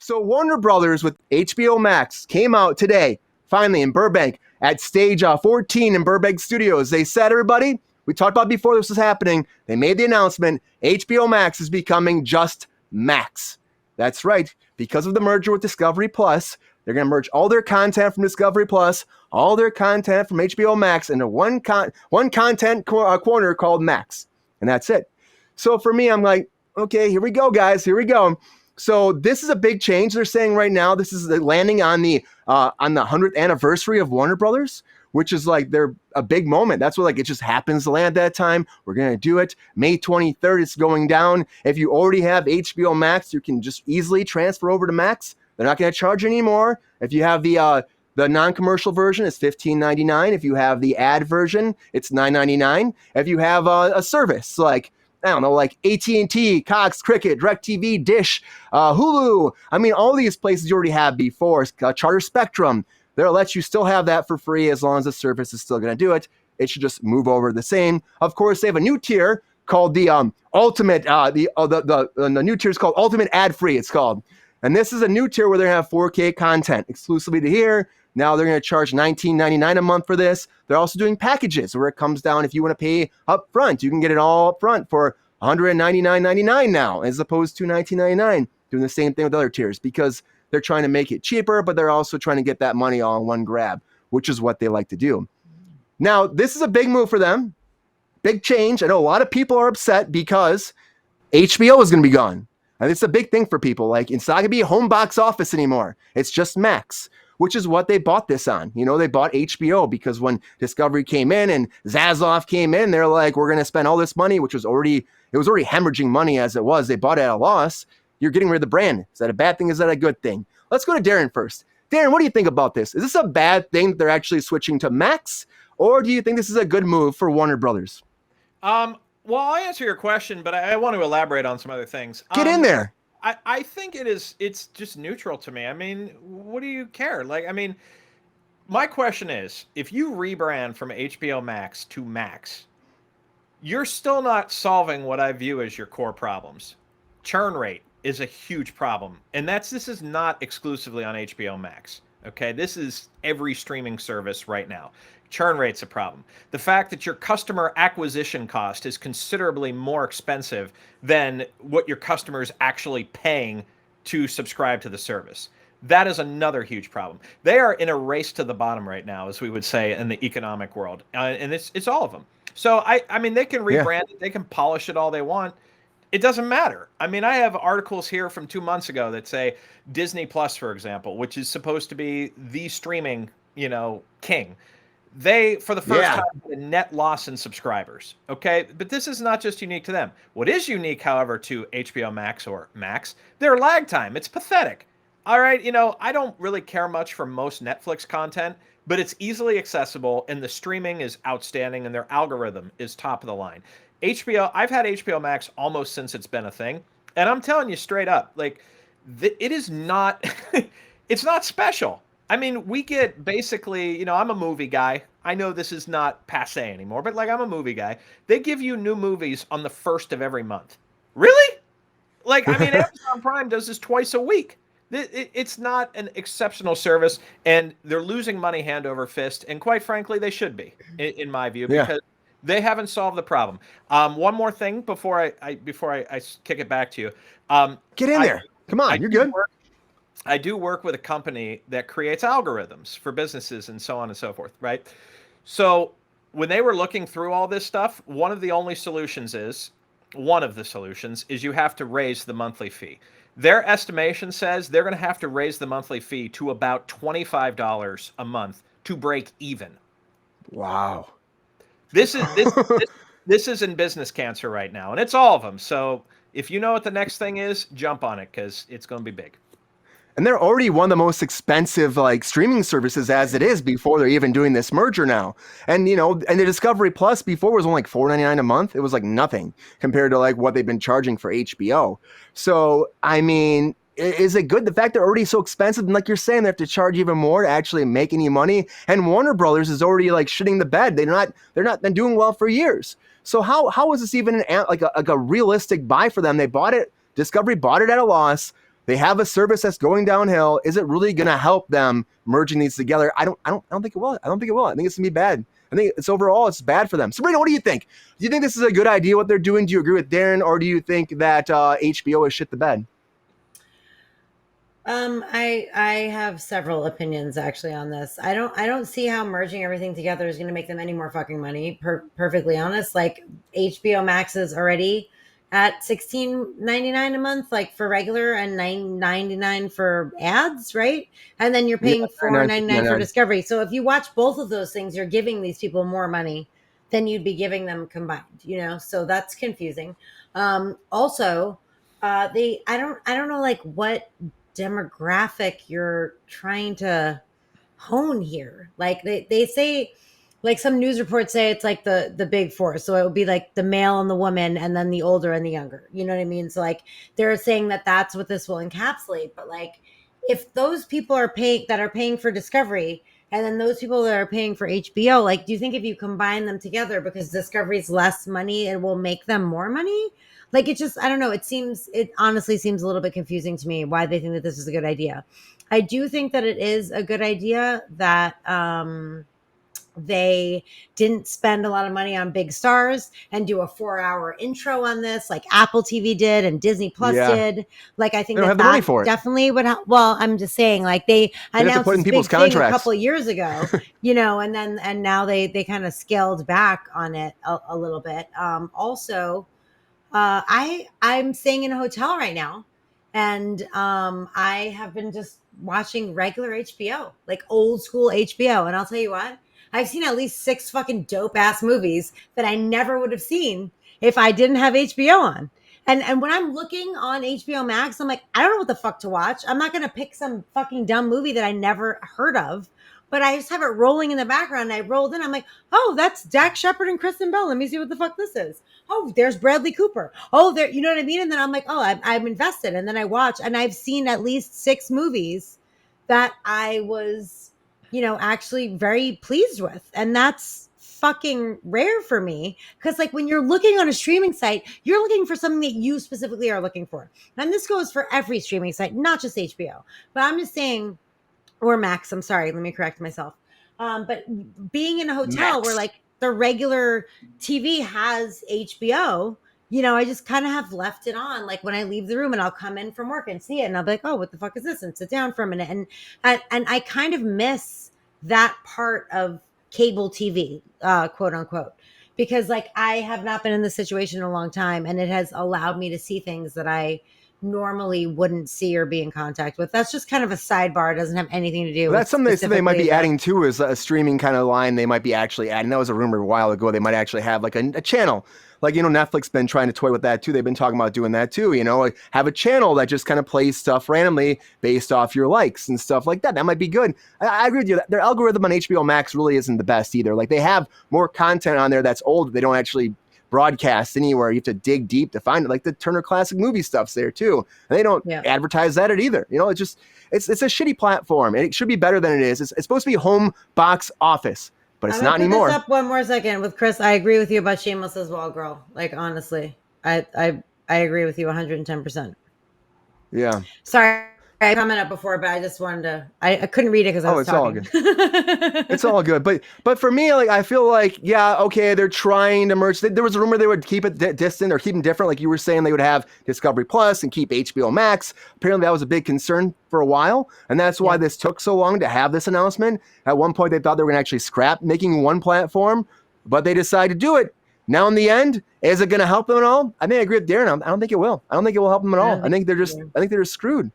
So Warner Brothers with HBO Max came out today, finally in Burbank, at stage 14 in Burbank Studios. They said, everybody, we talked about before this was happening, they made the announcement, HBO Max is becoming just Max. That's right, because of the merger with Discovery Plus, they're going to merge all their content from Discovery Plus, all their content from HBO Max into one content corner called Max. And that's it. So for me, I'm like, okay, here we go, guys. Here we go. So this is a big change. They're saying right now this is landing on the 100th anniversary of Warner Brothers, which is like they're a big moment. That's what like it just happens to land that time. We're gonna do it. May 23rd, it's going down. If you already have HBO Max, you can just easily transfer over to Max. They're not gonna charge anymore. If you have the non-commercial version, it's $15.99. If you have the ad version, it's $9.99. If you have a service like I don't know, like AT&T, Cox, Cricket, DirecTV, Dish, Hulu. I mean, all these places you already have before. Charter Spectrum. They'll let you still have that for free as long as the service is still going to do it. It should just move over the same. Of course, they have a new tier called the Ultimate. The new tier is called Ultimate Ad Free. It's called, and this is a new tier where they're going to have 4K content exclusively to here. Now they're going to charge $19.99 a month for this. They're also doing packages where it comes down. If you want to pay up front, you can get it all up front for $199.99 now, as opposed to $19.99. Doing the same thing with other tiers because they're trying to make it cheaper, but they're also trying to get that money all in one grab, which is what they like to do. Now, this is a big move for them. Big change. I know a lot of people are upset because HBO is going to be gone. And it's a big thing for people. Like, it's not going to be a home box office anymore. It's just Max, which is what they bought this on. You know, they bought HBO because when Discovery came in and Zaslav came in, they're like, we're going to spend all this money, which was already hemorrhaging money as it was. They bought it at a loss. You're getting rid of the brand. Is that a bad thing? Is that a good thing? Let's go to Darin first. Darin, what do you think about this? Is this a bad thing that they're actually switching to Max? Or do you think this is a good move for Warner Brothers? Well, I'll answer your question, but I want to elaborate on some other things. Get in there. I think it's just neutral to me. I mean, what do you care? Like, I mean, my question is, if you rebrand from HBO Max to Max, you're still not solving what I view as your core problems. Churn rate is a huge problem. And this is not exclusively on HBO Max. Okay, this is every streaming service right now. Churn rate's a problem. The fact that your customer acquisition cost is considerably more expensive than what your customer's actually paying to subscribe to the service. That is another huge problem. They are in a race to the bottom right now, as we would say in the economic world. And it's all of them. So, I mean, they can rebrand it. They can polish it all they want. It doesn't matter. I mean, I have articles here from 2 months ago that say Disney Plus, for example, which is supposed to be the streaming, king. They, for the first time, had a net loss in subscribers. Okay, but this is not just unique to them. What is unique, however, to HBO Max or Max, their lag time. It's pathetic. All right, I don't really care much for most Netflix content, but it's easily accessible, and the streaming is outstanding, and their algorithm is top of the line. I've had HBO Max almost since it's been a thing, and I'm telling you straight up, like, it is not, it's not special. I mean, we get basically, I'm a movie guy. I know this is not passe anymore, but like I'm a movie guy. They give you new movies on the 1st of every month. Really? Like, I mean, Amazon Prime does this twice a week. It's not an exceptional service, and they're losing money hand over fist, and quite frankly, they should be, in my view, because they haven't solved the problem. One more thing before I kick it back to you. Get in there. Come on, you're good. I do work with a company that creates algorithms for businesses and so on and so forth, right? So when they were looking through all this stuff, one of the solutions is you have to raise the monthly fee. Their estimation says they're going to have to raise the monthly fee to about $25 a month to break even. Wow. This is in business cancer right now, and it's all of them. So if you know what the next thing is, jump on it because it's going to be big. And they're already one of the most expensive streaming services as it is before they're even doing this merger now. And and the Discovery Plus before was only like $4.99 a month. It was like nothing compared to like what they've been charging for HBO. So I mean, is it good? The fact they're already so expensive, and like you're saying, they have to charge even more to actually make any money. And Warner Brothers is already like shitting the bed. They're not been doing well for years. So how is this even like a realistic buy for them? They bought it. Discovery bought it at a loss. They have a service that's going downhill. Is it really going to help them merging these together? I don't think it will. I don't think it will. I think it's going to be bad. I think it's bad for them. Sabrina, what do you think? Do you think this is a good idea, what they're doing? Do you agree with Darin, or do you think that HBO has shit the bed? I have several opinions actually on this. I don't see how merging everything together is going to make them any more fucking money. Perfectly honest, like HBO Max is already at $16.99 a month, like for regular, and $9.99 for ads, right? And then you're paying $4.99 for Discovery. So if you watch both of those things, you're giving these people more money than you'd be giving them combined. So that's confusing. Also, I don't know like what demographic you're trying to hone here. Like they say, like some news reports say it's like the big four. So it would be like the male and the woman and then the older and the younger. You know what I mean? So like they're saying that that's what this will encapsulate. But like if those people are paying for Discovery and then those people that are paying for HBO, like do you think if you combine them together because Discovery's less money, it will make them more money? Like it just, I don't know. It honestly seems a little bit confusing to me why they think that this is a good idea. I do think that it is a good idea that they didn't spend a lot of money on big stars and do a 4-hour intro on this, like Apple TV did and Disney Plus did. Like I think that definitely would help. Well, I'm just saying, like they announced this big thing a couple of years ago, and now they kind of scaled back on it a little bit. Also, I'm staying in a hotel right now, and I have been just watching regular HBO, like old school HBO, and I'll tell you what. I've seen at least 6 fucking dope ass movies that I never would have seen if I didn't have HBO on. And when I'm looking on HBO Max, I'm like, I don't know what the fuck to watch. I'm not going to pick some fucking dumb movie that I never heard of, but I just have it rolling in the background. And I rolled in. I'm like, oh, that's Dak Shepard and Kristen Bell. Let me see what the fuck this is. Oh, there's Bradley Cooper. Oh, there, you know what I mean? And then I'm like, oh, I'm invested. And then I watch, and I've seen at least 6 movies that I was actually very pleased with. And that's fucking rare for me. Cause like when you're looking on a streaming site, you're looking for something that you specifically are looking for. And this goes for every streaming site, not just HBO, but I'm just saying, or Max, I'm sorry. Let me correct myself. But being in a hotel where like the regular TV has HBO, I just kind of have left it on. Like when I leave the room and I'll come in from work and see it and I'll be like, oh, what the fuck is this? And sit down for a minute. And I kind of miss that part of cable TV, quote unquote, because like I have not been in this situation in a long time, and it has allowed me to see things that I normally wouldn't see or be in contact with. That's just kind of a sidebar. It doesn't have anything to do with that's something they might be adding too, is a streaming kind of line. They might be actually adding. That was a rumor a while ago. They might actually have like a channel. Like, Netflix been trying to toy with that too. They've been talking about doing that too, like have a channel that just kind of plays stuff randomly based off your likes and stuff like that. That might be good. I agree with you. Their algorithm on HBO Max really isn't the best either. Like they have more content on there that's old. They don't actually broadcast anywhere. You have to dig deep to find it. Like the Turner Classic Movie stuff's there too. And they don't advertise that either. It's just, it's a shitty platform, and it should be better than it is. It's supposed to be home box office. But it's not anymore. This up one more second with Chris. I agree with you about Shameless as well, girl. Like honestly, I agree with you 110%. Yeah. Sorry, I commented up before, but I just wanted to. I couldn't read it because I was talking. It's all good. It's all good. But for me, like I feel like okay, they're trying to merge. There was a rumor they would keep it distant or keep them different. Like you were saying, they would have Discovery Plus and keep HBO Max. Apparently, that was a big concern for a while, and that's why this took so long to have this announcement. At one point, they thought they were going to actually scrap making one platform, but they decided to do it. Now, in the end, is it going to help them at all? I think I agree with Darin. I don't think it will. I don't think it will help them at all. I think they're just screwed.